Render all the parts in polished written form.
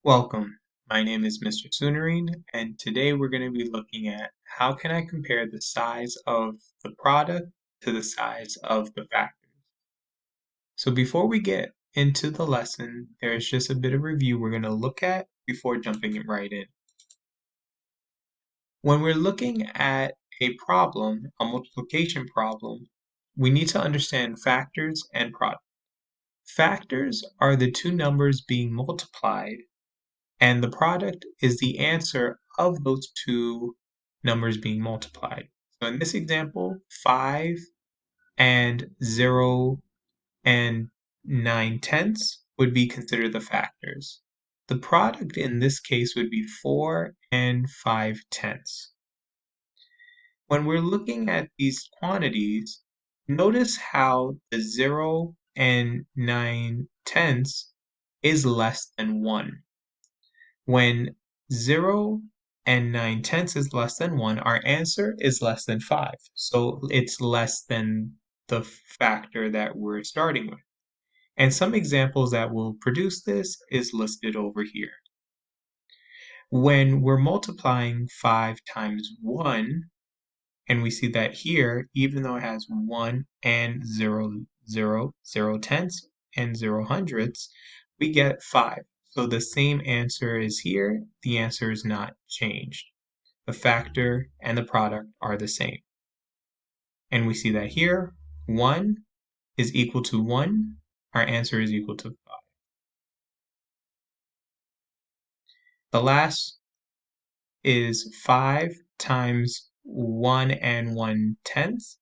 Welcome. My name is Mr. Sunarine, and today we're going to be looking at how can I compare the size of the product to the size of the factors. So before we get into the lesson, there's just a bit of review we're going to look at before jumping right in. When we're looking at a problem, a multiplication problem, we need to understand factors and product. Factors are the two numbers being multiplied, and the product is the answer of those two numbers being multiplied. So in this example, 5 and 0 and 9/10 would be considered the factors. The product in this case would be 4 and 5/10. When we're looking at these quantities, notice how the 0 and 9/10 is less than 1. When 0 and 9/10 is less than 1, our answer is less than 5. So it's less than the factor that we're starting with. And some examples that will produce this is listed over here. When we're multiplying 5 times 1, and we see that here, even though it has 1 and 0, 0, 0 tenths, and 0 hundredths, we get 5. So the same answer is here. The answer is not changed. The factor and the product are the same. And we see that here, 1 is equal to 1. Our answer is equal to 5. The last is 5 times 1 and 1/10,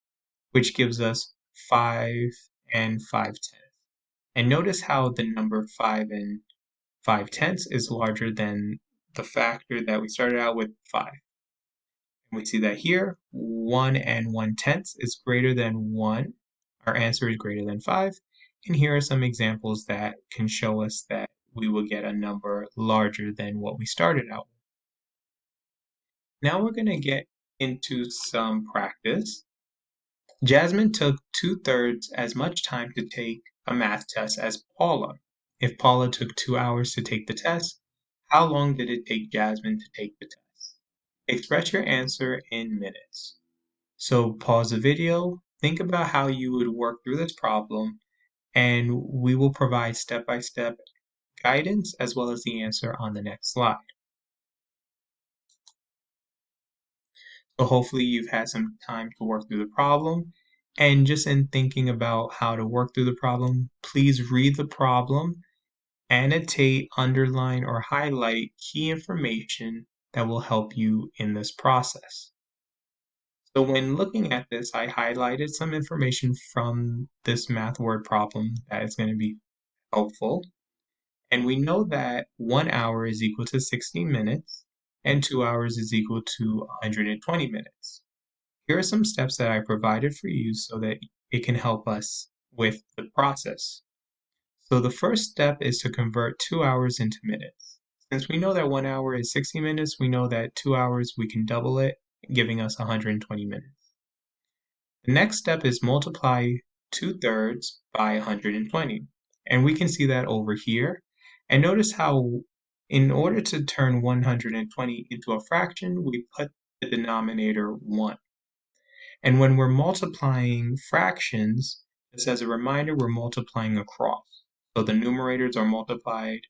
which gives us 5 and 5/10. And notice how the number 5 and 5/10 is larger than the factor that we started out with, 5. And we see that here, 1 and 1/10 is greater than 1. Our answer is greater than 5. And here are some examples that can show us that we will get a number larger than what we started out with. Now we're going to get into some practice. Jasmine took 2/3 as much time to take a math test as Paula. If Paula took 2 hours to take the test, how long did it take Jasmine to take the test? Express your answer in minutes. So pause the video, think about how you would work through this problem, and we will provide step-by-step guidance as well as the answer on the next slide. So hopefully you've had some time to work through the problem. And just in thinking about how to work through the problem, please read the problem, annotate, underline, or highlight key information that will help you in this process. So when looking at this, I highlighted some information from this math word problem that is going to be helpful. And we know that 1 hour is equal to 60 minutes and 2 hours is equal to 120 minutes. Here are some steps that I provided for you so that it can help us with the process. So the first step is to convert 2 hours into minutes. Since we know that 1 hour is 60 minutes, we know that 2 hours we can double it, giving us 120 minutes. The next step is multiply 2/3 by 120. And we can see that over here. And notice how in order to turn 120 into a fraction, we put the denominator 1. And when we're multiplying fractions, just as a reminder, we're multiplying across. So the numerators are multiplied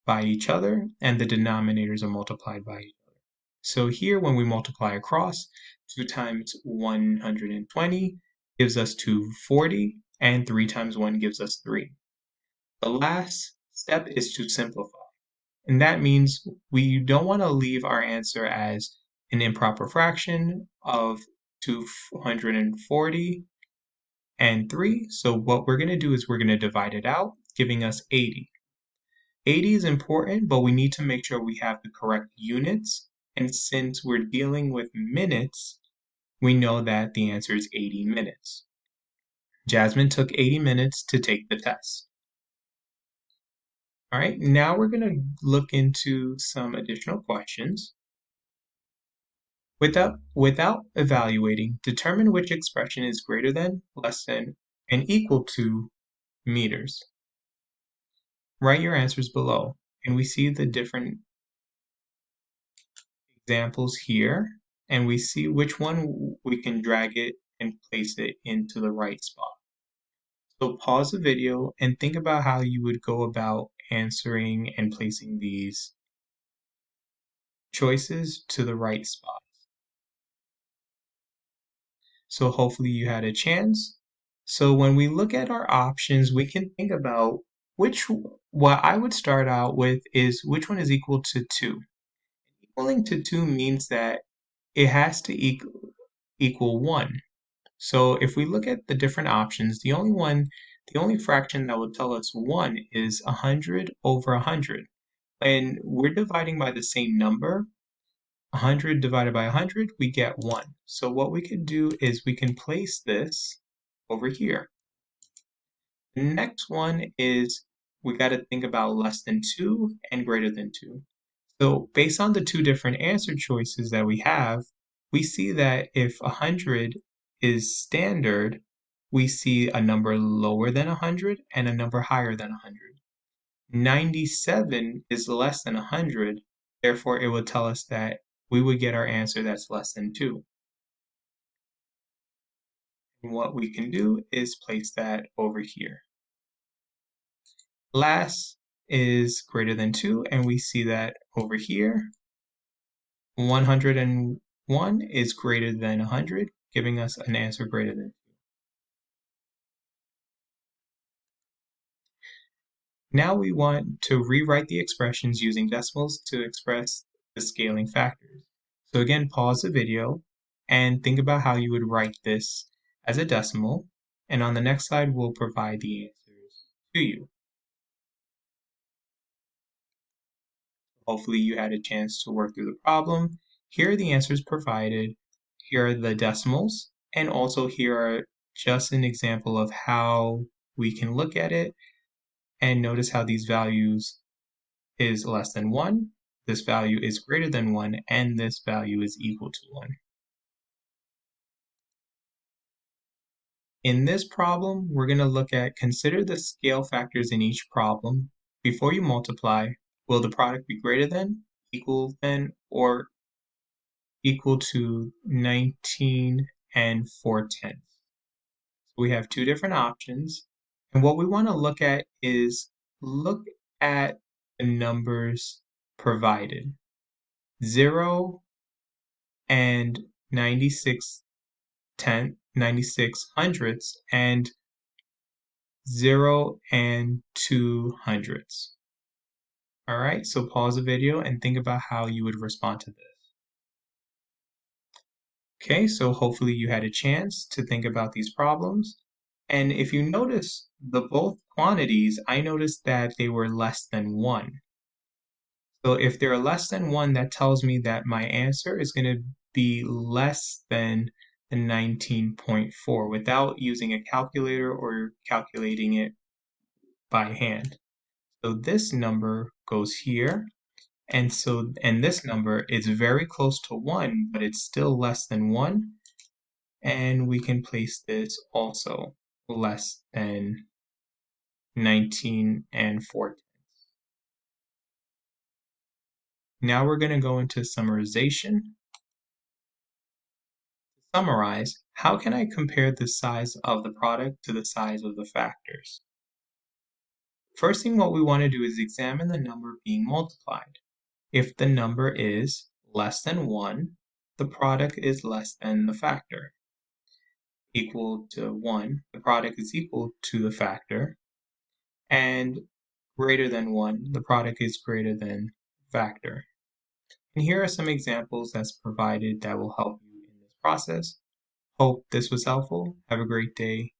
by each other and the denominators are multiplied by each other. So here when we multiply across, 2 times 120 gives us 240, and 3 times 1 gives us 3. The last step is to simplify. And that means we don't want to leave our answer as an improper fraction of 240 and 3. So what we're going to do is we're going to divide it out, giving us 80. 80 is important, but we need to make sure we have the correct units. And since we're dealing with minutes, we know that the answer is 80 minutes. Jasmine took 80 minutes to take the test. All right, now we're going to look into some additional questions. Without evaluating, determine which expression is greater than, less than, and equal to meters. Write your answers below. And we see the different examples here, and we see which one we can drag it and place it into the right spot. So pause the video and think about how you would go about answering and placing these choices to the right spot. So hopefully you had a chance. So when we look at our options, we can think about what I would start out with is which one is equal to 2. Equaling to 2 means that it has to equal 1. So if we look at the different options, the only fraction that will tell us 1 is 100 over 100. And we're dividing by the same number. 100 divided by 100, we get 1. So what we can do is we can place this over here. The next one is we got to think about less than 2 and greater than 2. So based on the two different answer choices that we have, we see that if 100 is standard, we see a number lower than 100 and a number higher than 100. 97 is less than 100, therefore it would tell us that we would get our answer that's less than 2. And what we can do is place that over here. Last is greater than 2, and we see that over here. 101 is greater than 100, giving us an answer greater than 2. Now we want to rewrite the expressions using decimals to express the scaling factors. So again, pause the video and think about how you would write this as a decimal, and on the next slide we'll provide the answers to you. Hopefully you had a chance to work through the problem. Here are the answers provided, here are the decimals, and also here are just an example of how we can look at it and notice how these values is less than 1, this value is greater than 1, and this value is equal to 1. In this problem, we're going to look at consider the scale factors in each problem. Before you multiply, will the product be greater than, equal than, or equal to 19 and 4/10? So we have two different options, and what we want to look at is look at the numbers provided. 0 and 96 hundredths and 0 and 2 hundredths. All right, so pause the video and think about how you would respond to this. Okay, so hopefully you had a chance to think about these problems. And if you notice the both quantities, I noticed that they were less than 1. So if they're less than 1, that tells me that my answer is going to be less than the 19.4 without using a calculator or calculating it by hand. So this number goes here, and this number is very close to 1, but it's still less than 1, and we can place this also less than 19 and 4. Now we're going to go into summarization. Summarize, how can I compare the size of the product to the size of the factors? First thing what we want to do is examine the number being multiplied. If the number is less than 1, the product is less than the factor. Equal to 1, the product is equal to the factor. And greater than 1, the product is greater than factor. And here are some examples that's provided that will help you in this process. Hope this was helpful. Have a great day.